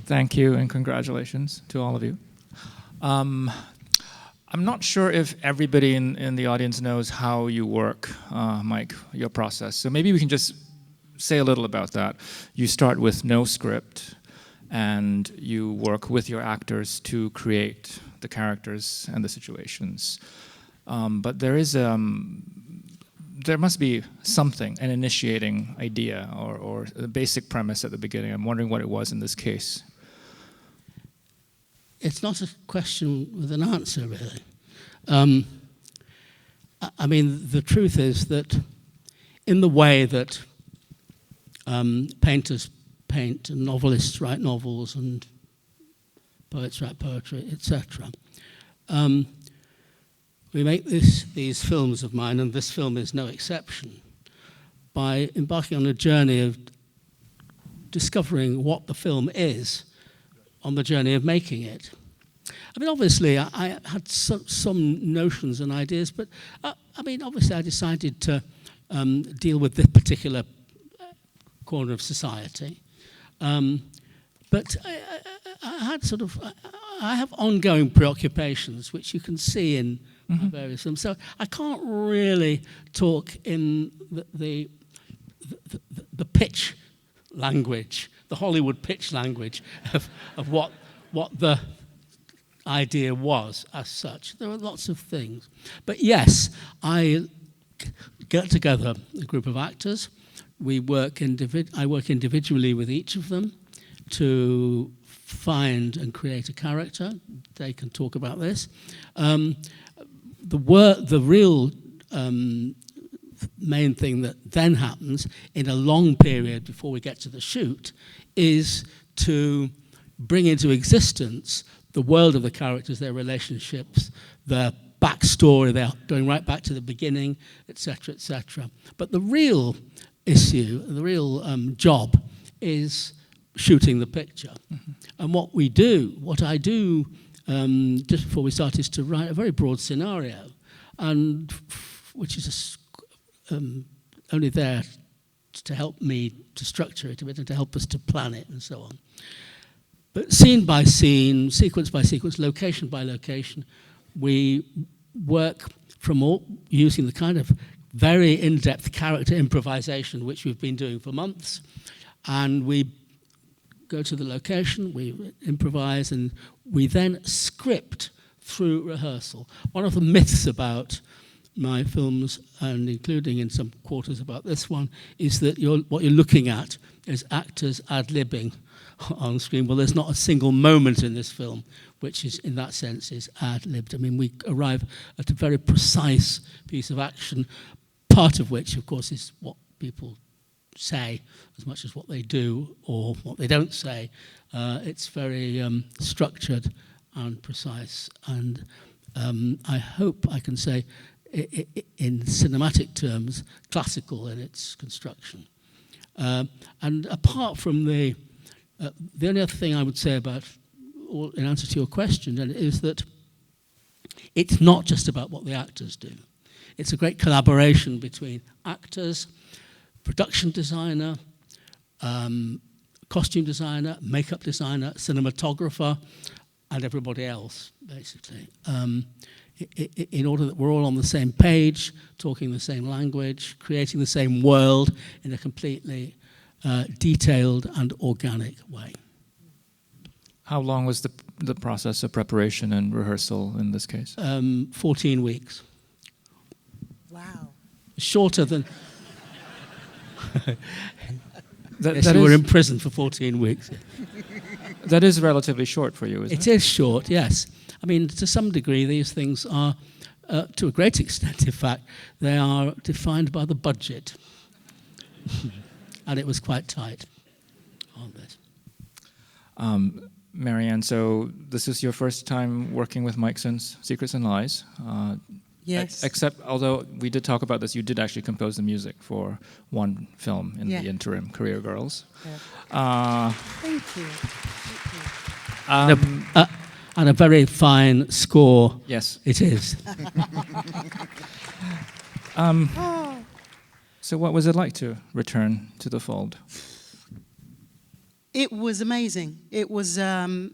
Thank you and congratulations to all of you. I'm not sure if everybody in the audience knows how you work, Mike, your process. So maybe we can just say a little about that. You start with no script and you work with your actors to create the characters and the situations. But there must be something, an initiating idea or a basic premise at the beginning. I'm wondering what it was in this case. It's not a question with an answer, really. I mean, the truth is that in the way that painters paint and novelists write novels and poets write poetry, etc., we make these films of mine, and this film is no exception, by embarking on a journey of discovering what the film is on the journey of making it. I mean, obviously, I had some notions and ideas, but I mean, obviously, I decided to deal with this particular corner of society. But I had I have ongoing preoccupations, which you can see in various films. So I can't really talk in the pitch language, the Hollywood pitch language of what the idea was as such. There are lots of things. But yes, I get together a group of actors. I work individually with each of them to find and create a character. They can talk about this. The real main thing that then happens in a long period before we get to the shoot is to bring into existence the world of the characters, their relationships, their backstory, they're going right back to the beginning, etc., etc. But the real issue, the real job is shooting the picture. And what I do just before we start is to write a very broad scenario, and which is only there to help me to structure it a bit and to help us to plan it and so on. But scene by scene, sequence by sequence, location by location, we work from using the kind of very in-depth character improvisation which we've been doing for months, and we go to the location, we improvise, and we then script through rehearsal. One of the myths about my films, and including in some quarters about this one, is that what you're looking at is actors ad-libbing on screen. Well, there's not a single moment in this film which is, in that sense, is ad-libbed. I mean, we arrive at a very precise piece of action, part of which, of course, is what people say as much as what they do or what they don't say. It's very structured and precise, and I hope I can say in cinematic terms, classical in its construction. And apart from the only other thing I would say about, in answer to your question, is that it's not just about what the actors do. It's a great collaboration between actors, production designer, costume designer, makeup designer, cinematographer, and everybody else, basically. In order that we're all on the same page, talking the same language, creating the same world in a completely detailed and organic way. How long was the process of preparation and rehearsal in this case? 14 weeks. Wow. Shorter than... that you were in prison for 14 weeks. That is relatively short for you, isn't it? It is short, yes. I mean, to some degree, these things are, to a great extent, in fact, they are defined by the budget. And it was quite tight on this. Marianne, so this is your first time working with Mike since Secrets and Lies. Yes. Except, although we did talk about this, you did actually compose the music for one film in the interim, Career Girls. Yeah. Thank you. And a very fine score. Yes. It is. So what was it like to return to the fold? It was amazing. It was, God,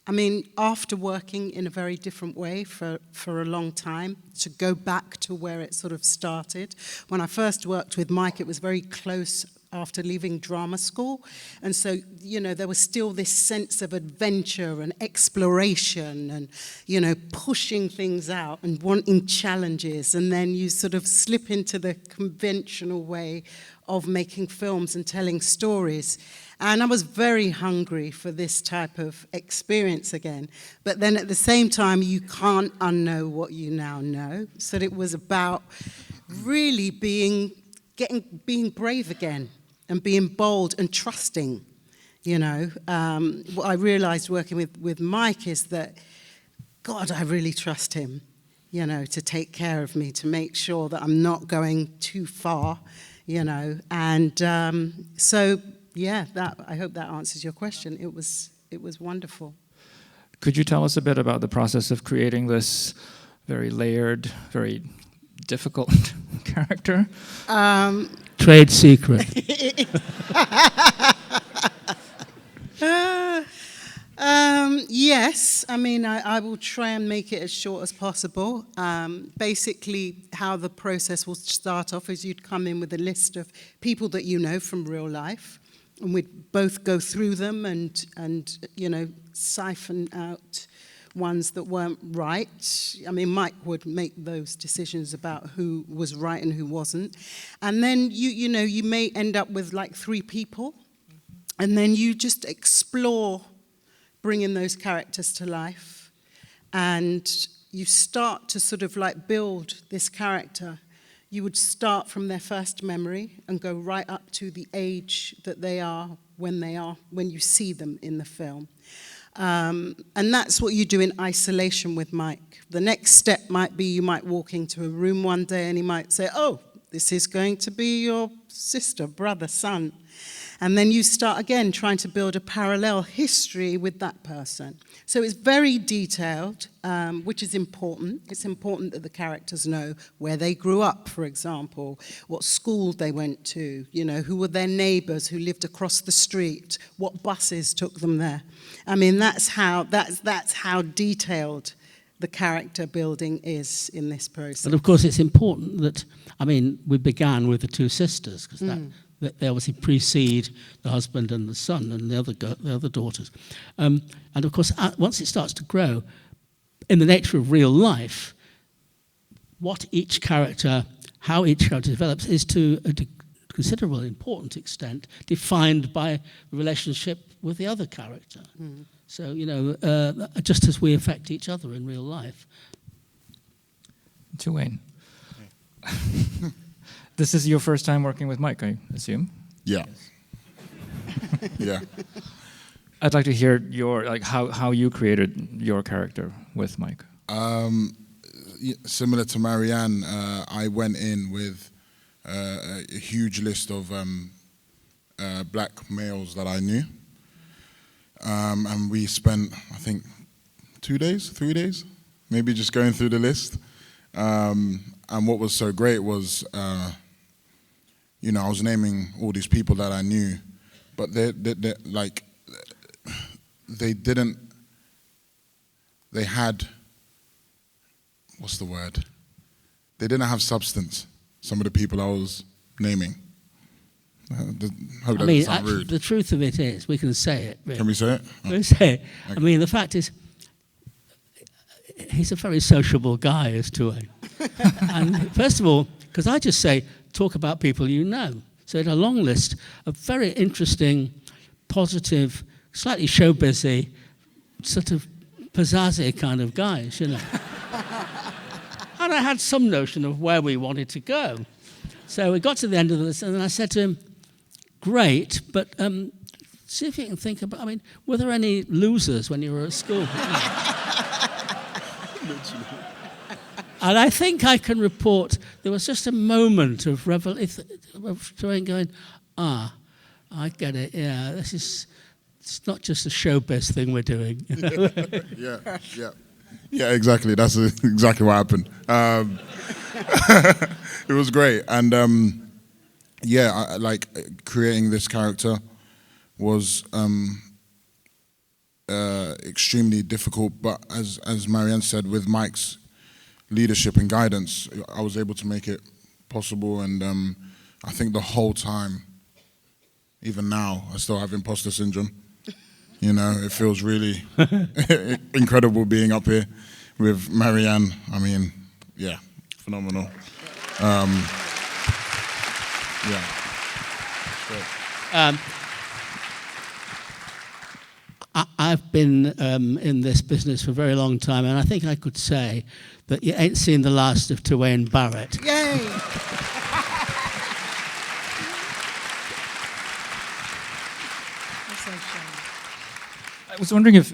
I mean, after working in a very different way for a long time, to go back to where it sort of started. When I first worked with Mike, it was very close after leaving drama school. And so, you know, there was still this sense of adventure and exploration and, you know, pushing things out and wanting challenges. And then you sort of slip into the conventional way of making films and telling stories. And I was very hungry for this type of experience again. But then at the same time, you can't unknow what you now know. So it was about really being brave again and being bold and trusting, you know. What I realized working with Mike is that, God, I really trust him, you know, to take care of me, to make sure that I'm not going too far, you know. And so, yeah, I hope that answers your question. It was wonderful. Could you tell us a bit about the process of creating this very layered, very difficult character? Trade secret. Yes, I mean, I will try and make it as short as possible. Basically, how the process will start off is you'd come in with a list of people that you know from real life, and we'd both go through them and you know, siphon out ones that weren't right. I mean, Mike would make those decisions about who was right and who wasn't. And then you know, you may end up with like 3 people, and then you just explore bringing those characters to life, and you start to sort of like build this character. You would start from their first memory and go right up to the age that they are when you see them in the film. And that's what you do in isolation with Mike. The next step might be you might walk into a room one day and he might say, oh, this is going to be your sister, brother, son. And then you start again trying to build a parallel history with that person. So it's very detailed, which is important. It's important that the characters know where they grew up, for example, what school they went to, you know, who were their neighbors who lived across the street, what buses took them there. I mean, that's how detailed the character building is in this process. But of course, it's important that, I mean, we began with the 2 sisters, because that they obviously precede the husband and the son and the other daughters. And of course, once it starts to grow, in the nature of real life, how each character develops is to a considerable, important extent defined by the relationship with the other character. So, you know, just as we affect each other in real life. Tuwaine. This is your first time working with Mike, I assume? Yeah. Yeah. I'd like to hear how you created your character with Mike. Similar to Marianne, I went in with a huge list of black males that I knew. And we spent, I think, 2 days, 3 days, maybe just going through the list. And what was so great was, you know, I was naming all these people that I knew, but they had, what's the word? They didn't have substance, some of the people I was naming. Hope that doesn't sound rude. The truth of it is, we can say it. Really. Can we say it? We can say it. Okay. I mean, the fact is, he's a very sociable guy, is Tuwaine. And first of all, because I just say, talk about people you know. So it's a long list of very interesting, positive, slightly show-busy, sort of pizzazzy kind of guys, you know. And I had some notion of where we wanted to go. So we got to the end of this, and I said to him, great, but see if you can think about, I mean, were there any losers when you were at school? And I think I can report there was just a moment of going, I get it, yeah, it's not just a showbiz thing we're doing. Yeah, exactly. That's exactly what happened. It was great. And yeah, like creating this character was extremely difficult, but as Marianne said, with Mike's leadership and guidance, I was able to make it possible. And I think the whole time, even now, I still have imposter syndrome. You know, it feels really incredible being up here with Marianne. I mean, yeah, phenomenal. Yeah. I've been in this business for a very long time, and I think I could say that you ain't seen the last of Tuwaine Barrett. Yay! I was wondering if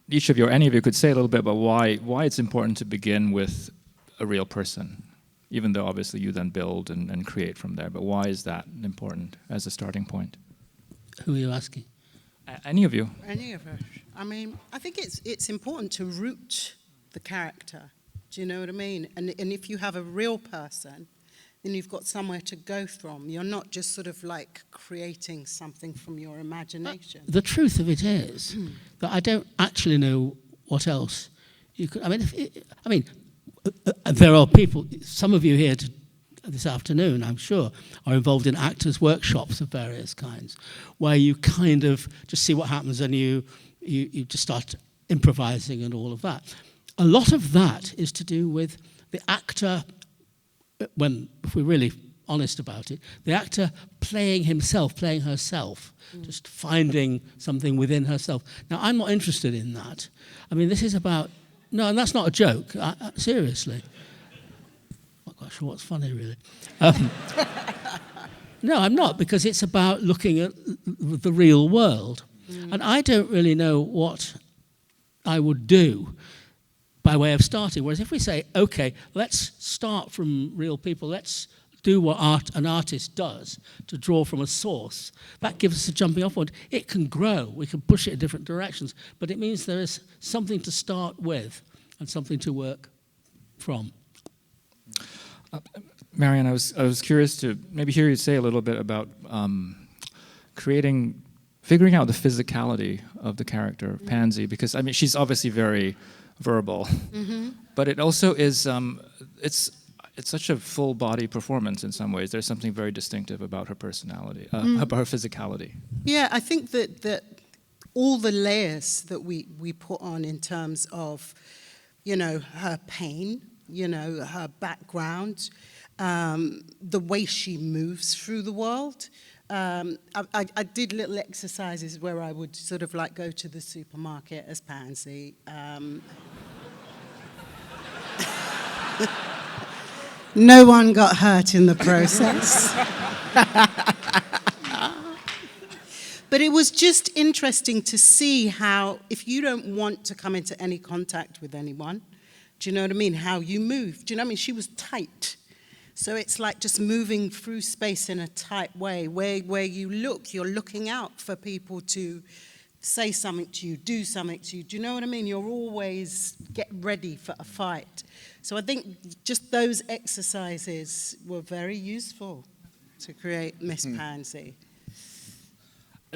each of you, or any of you, could say a little bit about why it's important to begin with a real person, even though obviously you then build and create from there. But why is that important as a starting point? Who are you asking? Any of you? Any of us. I mean, I think it's important to root the character. Do you know what I mean? And if you have a real person, then you've got somewhere to go from. You're not just sort of like creating something from your imagination. The truth of it is that I don't actually know what else you could. I mean, there are people. Some of you here this afternoon, I'm sure, are involved in actors' workshops of various kinds, where you kind of just see what happens and you just start improvising and all of that. A lot of that is to do with the actor, if we're really honest about it, the actor playing himself, playing herself, just finding something within herself. Now, I'm not interested in that. I mean, this is about, no, and that's not a joke, seriously. I'm not quite sure what's funny, really. No, I'm not, because it's about looking at the real world. And I don't really know what I would do by way of starting. Whereas if we say, okay, let's start from real people, let's do what an artist does to draw from a source, that gives us a jumping off point. It can grow, we can push it in different directions, but it means there is something to start with and something to work from. Marianne, I was curious to maybe hear you say a little bit about figuring out the physicality of the character, Pansy, because I mean, she's obviously very verbal, but it also is, it's such a full body performance in some ways. There's something very distinctive about her personality, about her physicality. Yeah, I think that all the layers that we put on in terms of, you know, her pain, you know, her background, the way she moves through the world. I did little exercises where I would sort of like go to the supermarket as Pansy. No one got hurt in the process. But it was just interesting to see how, if you don't want to come into any contact with anyone, do you know what I mean? How you move. Do you know what I mean? She was tight. So it's like just moving through space in a tight way, where you look, you're looking out for people to say something to you, do something to you. Do you know what I mean? You're always get ready for a fight. So I think just those exercises were very useful to create Miss Pansy.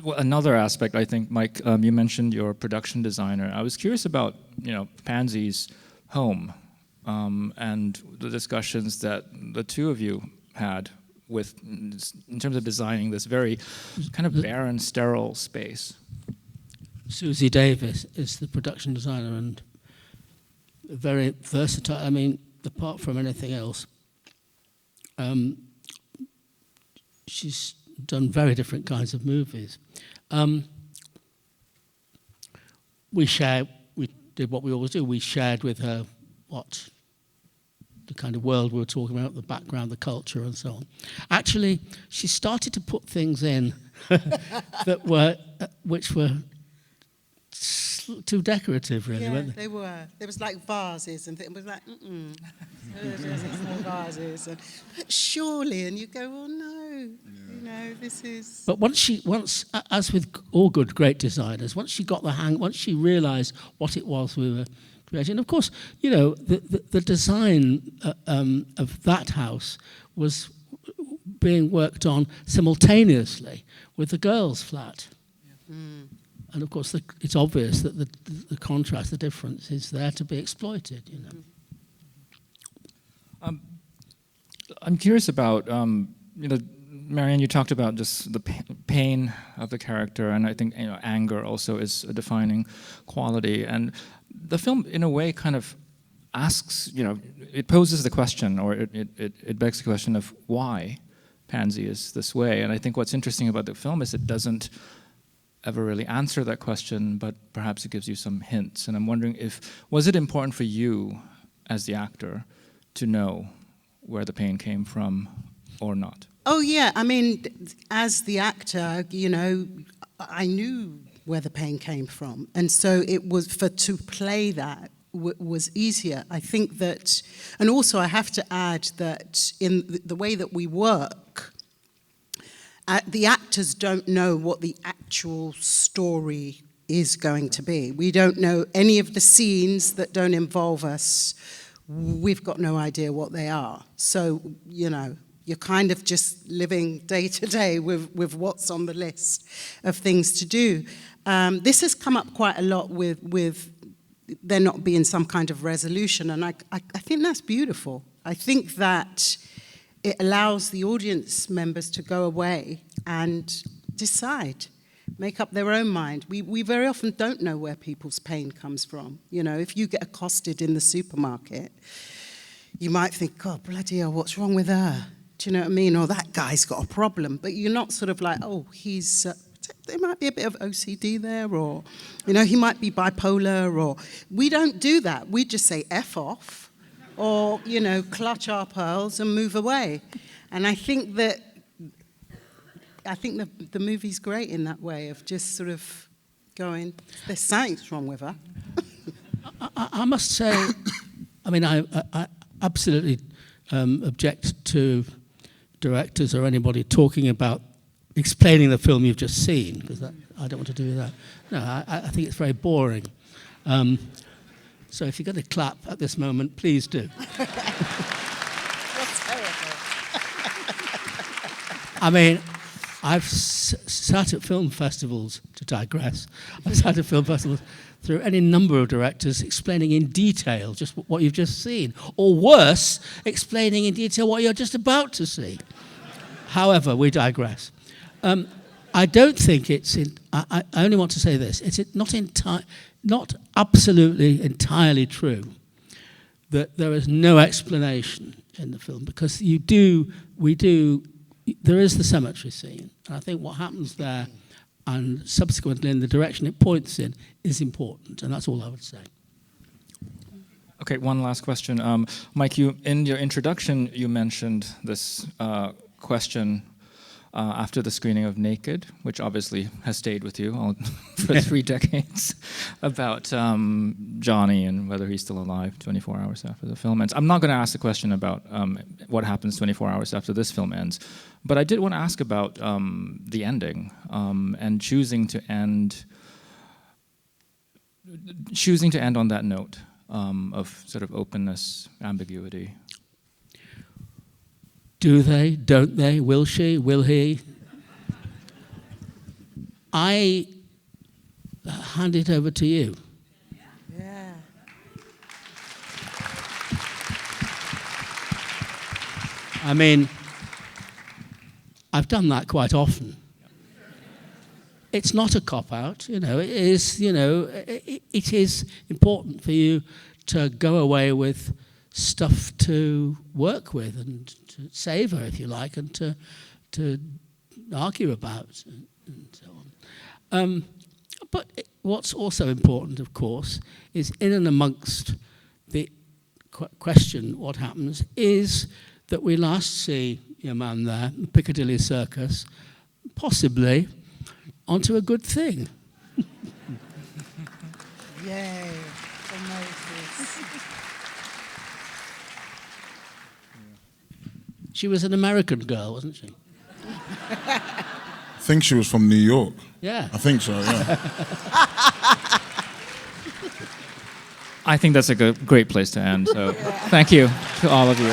Well, another aspect, I think, Mike, you mentioned your production designer. I was curious about, you know, Pansy's home. And the discussions that the two of you had in terms of designing this very kind of barren, sterile space. Susie Davis is the production designer and very versatile. I mean, apart from anything else, she's done very different kinds of movies. We did what we always do. We shared with her the kind of world we were talking about, the background, the culture, and so on. Actually, she started to put things in which were too decorative, really, weren't they? They were. There was like vases, and it was like, vases. But surely, and you go, oh no, you know, this is. But once, as with all good, great designers, once she got the hang, once she realised what it was we were creating, and of course, you know, the design of that house was being worked on simultaneously with the girls' flat. And of course, it's obvious that the contrast, the difference, is there to be exploited. You know. I'm curious about, Marianne, you talked about just the pain of the character, and I think anger also is a defining quality. And the film, in a way, kind of asks, it poses the question, or it begs the question of why Pansy is this way. And I think what's interesting about the film is it doesn't ever really answer that question, but perhaps it gives you some hints. And I'm wondering was it important for you as the actor to know where the pain came from or not? Oh, yeah. I mean, as the actor, I knew where the pain came from. And so it was, to play that was easier. I think that, and also I have to add that in the way that we work, the actors don't know what the actual story is going to be. We don't know any of the scenes that don't involve us. We've got no idea what they are. So, you're kind of just living day to day with what's on the list of things to do. This has come up quite a lot with there not being some kind of resolution, and I think that's beautiful. I think that it allows the audience members to go away and decide, make up their own mind. We very often don't know where people's pain comes from. If you get accosted in the supermarket, you might think, God, bloody hell, what's wrong with her? Do you know what I mean? Or that guy's got a problem. But you're not sort of like, oh, there might be a bit of OCD there, or, he might be bipolar, or we don't do that. We just say F off, or, clutch our pearls and move away. And I think the movie's great in that way of just sort of going, there's something wrong with her. I must say, I absolutely object to directors or anybody talking about explaining the film you've just seen, because I don't want to do that. No, I think it's very boring. So if you're going to clap at this moment, please do. That's terrible. I've sat at film festivals, to digress, I've sat at film festivals through any number of directors explaining in detail just what you've just seen, or worse, explaining in detail what you're just about to see. However, we digress. I don't think I only want to say this, it's not absolutely entirely true that there is no explanation in the film, because there is the cemetery scene. And I think what happens there, and subsequently in the direction it points in, is important, and that's all I would say. Okay, one last question. Mike, in your introduction, you mentioned this question after the screening of Naked, which obviously has stayed with you for 3 decades, about Johnny and whether he's still alive 24 hours after the film ends. I'm not going to ask the question about what happens 24 hours after this film ends, but I did want to ask about the ending and choosing to end on that note of sort of openness, ambiguity. Do they? Don't they? Will she? Will he? I hand it over to you. Yeah. I've done that quite often. It's not a cop-out, it is, it is important for you to go away with stuff to work with and to savor, if you like, and to argue about and so on. But what's also important, of course, is in and amongst the question, what happens, is that we last see your man there, the Piccadilly Circus, possibly onto a good thing. Yay, for Moses. She was an American girl, wasn't she? I think she was from New York. Yeah. I think so, yeah. I think that's a great place to end. So thank you to all of you.